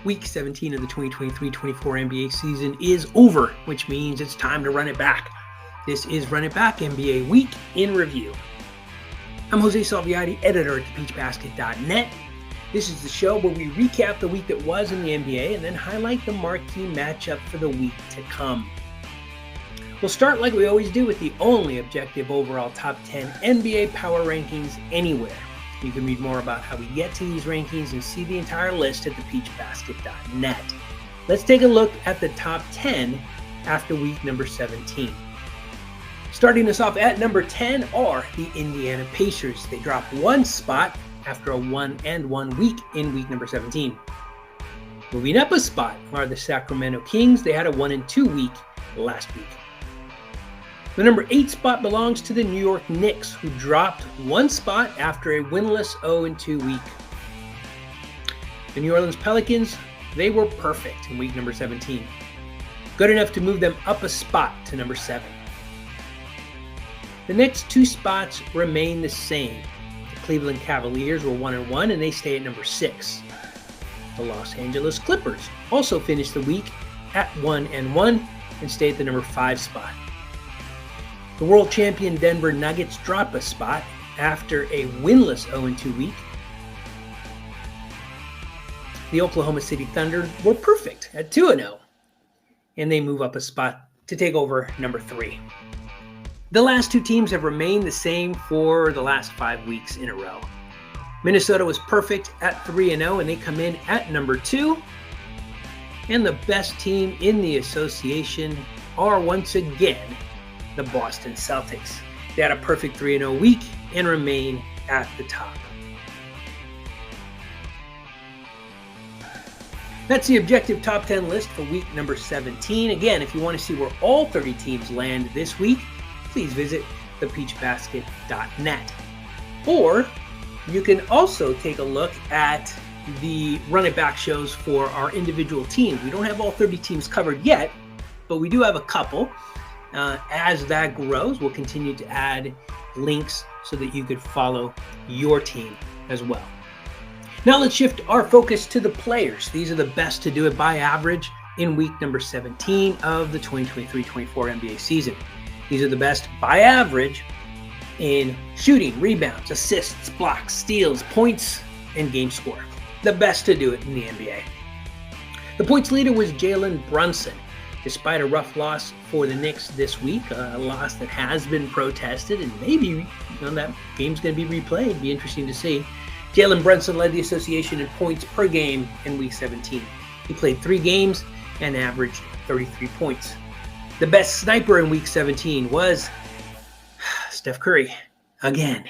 Week 17 of the 2023-24 NBA season is over, which means it's time to run it back. This is Run It Back NBA Week in Review. I'm Jose Salviati, editor at thepeachbasket.net. This is the show where we recap the week that was in the NBA and then highlight the marquee matchup for the week to come. We'll start like we always do with the only objective overall top 10 NBA power rankings anywhere. You can read more about how we get to these rankings and see the entire list at thepeachbasket.net. Let's take a look at the top 10 after week number 17. Starting us off at number 10 are the Indiana Pacers. They dropped one spot after a 1-1 week in week number 17. Moving up a spot are the Sacramento Kings. They had a 1-2 week last week. The number 8 spot belongs to the New York Knicks, who dropped one spot after a winless 0-2 week. The New Orleans Pelicans, they were perfect in week number 17. Good enough to move them up a spot to number 7. The next 2 spots remain the same. The Cleveland Cavaliers were 1-1 and they stay at number 6. The Los Angeles Clippers also finished the week at 1-1 and stay at the number 5 spot. The world champion Denver Nuggets drop a spot after a winless 0-2 week. The Oklahoma City Thunder were perfect at 2-0 and they move up a spot to take over number 3. The last 2 teams have remained the same for the last 5 weeks in a row. Minnesota was perfect at 3-0 and they come in at number 2. And the best team in the association are once again the Boston Celtics. They had a perfect 3-0 week and remain at the top. That's the objective top 10 list for week number 17. Again, if you want to see where all 30 teams land this week, please visit thepeachbasket.net. Or you can also take a look at the Run It Back shows for our individual teams. We don't have all 30 teams covered yet, but we do have a couple. As that grows, we'll continue to add links so that you could follow your team as well. Now let's shift our focus to the players. These are the best to do it by average in week number 17 of the 2023-24 NBA season. These are the best by average in shooting, rebounds, assists, blocks, steals, points, and game score. The best to do it in the NBA. The points leader was Jalen Brunson. Despite a rough loss for the Knicks this week, a loss that has been protested, and maybe that game's going to be replayed. It'd be interesting to see. Jalen Brunson led the association in points per game in week 17. He played 3 games and averaged 33 points. The best sniper in week 17 was Steph Curry, again.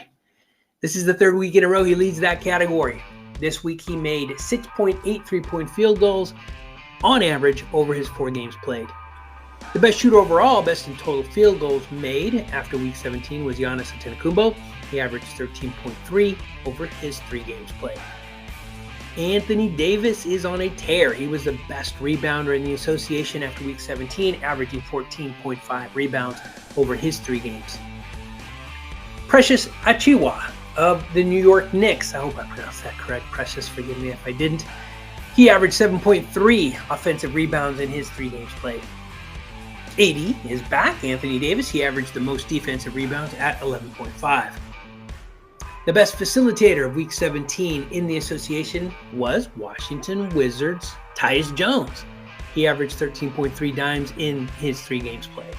This is the 3rd week in a row he leads that category. This week he made 6.8 3-point field goals on average over his 4 games played. The best shooter overall, best in total field goals made after week 17 was Giannis Antetokounmpo. He averaged 13.3 over his 3 games played. Anthony Davis is on a tear. He was the best rebounder in the association after week 17, averaging 14.5 rebounds over his 3 games. Precious Achiuwa of the New York Knicks. I hope I pronounced that correct. Precious, forgive me if I didn't. He averaged 7.3 offensive rebounds in his 3 games played. AD is back. Anthony Davis, he averaged the most defensive rebounds at 11.5. The best facilitator of week 17 in the association was Washington Wizards' Tyus Jones. He averaged 13.3 dimes in his 3 games played.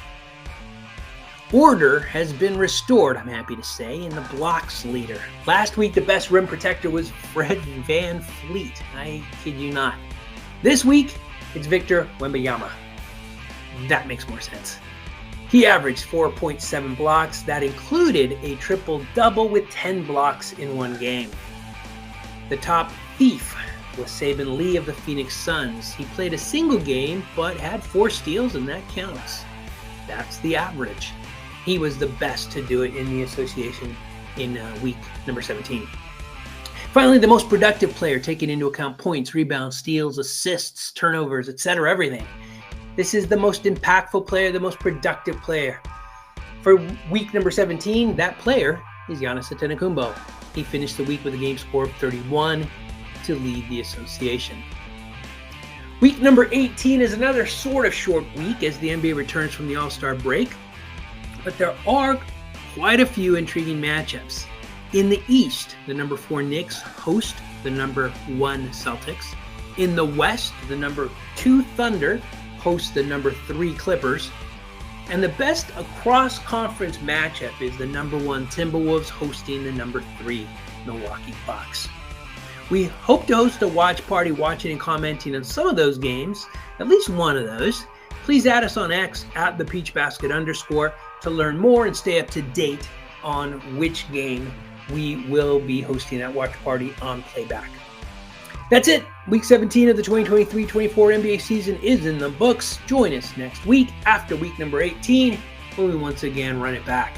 Order has been restored, I'm happy to say, in the blocks leader. Last week, the best rim protector was Fred VanVleet. I kid you not. This week, it's Victor Wembanyama. That makes more sense. He averaged 4.7 blocks. That included a triple-double with 10 blocks in 1 game. The top thief was Saban Lee of the Phoenix Suns. He played a single game, but had 4 steals, and that counts. That's the average. He was the best to do it in the association in week number 17. Finally, the most productive player, taking into account points, rebounds, steals, assists, turnovers, etc., everything. This is the most impactful player, the most productive player. For week number 17, that player is Giannis Antetokounmpo. He finished the week with a game score of 31 to lead the association. Week number 18 is another sort of short week as the NBA returns from the All-Star break, but there are quite a few intriguing matchups. In the East, the number 4 Knicks host the number 1 Celtics. In the West, the number 2 Thunder host the number 3 Clippers. And the best across-conference matchup is the number 1 Timberwolves hosting the number 3 Milwaukee Bucks. We hope to host a watch party watching and commenting on some of those games, at least one of those. Please add us on X at @thepeachbasket_ to learn more and stay up to date on which game we will be hosting that watch party on playback. That's it. Week 17 of the 2023-24 NBA season is in the books. Join us next week after week number 18 when we once again run it back.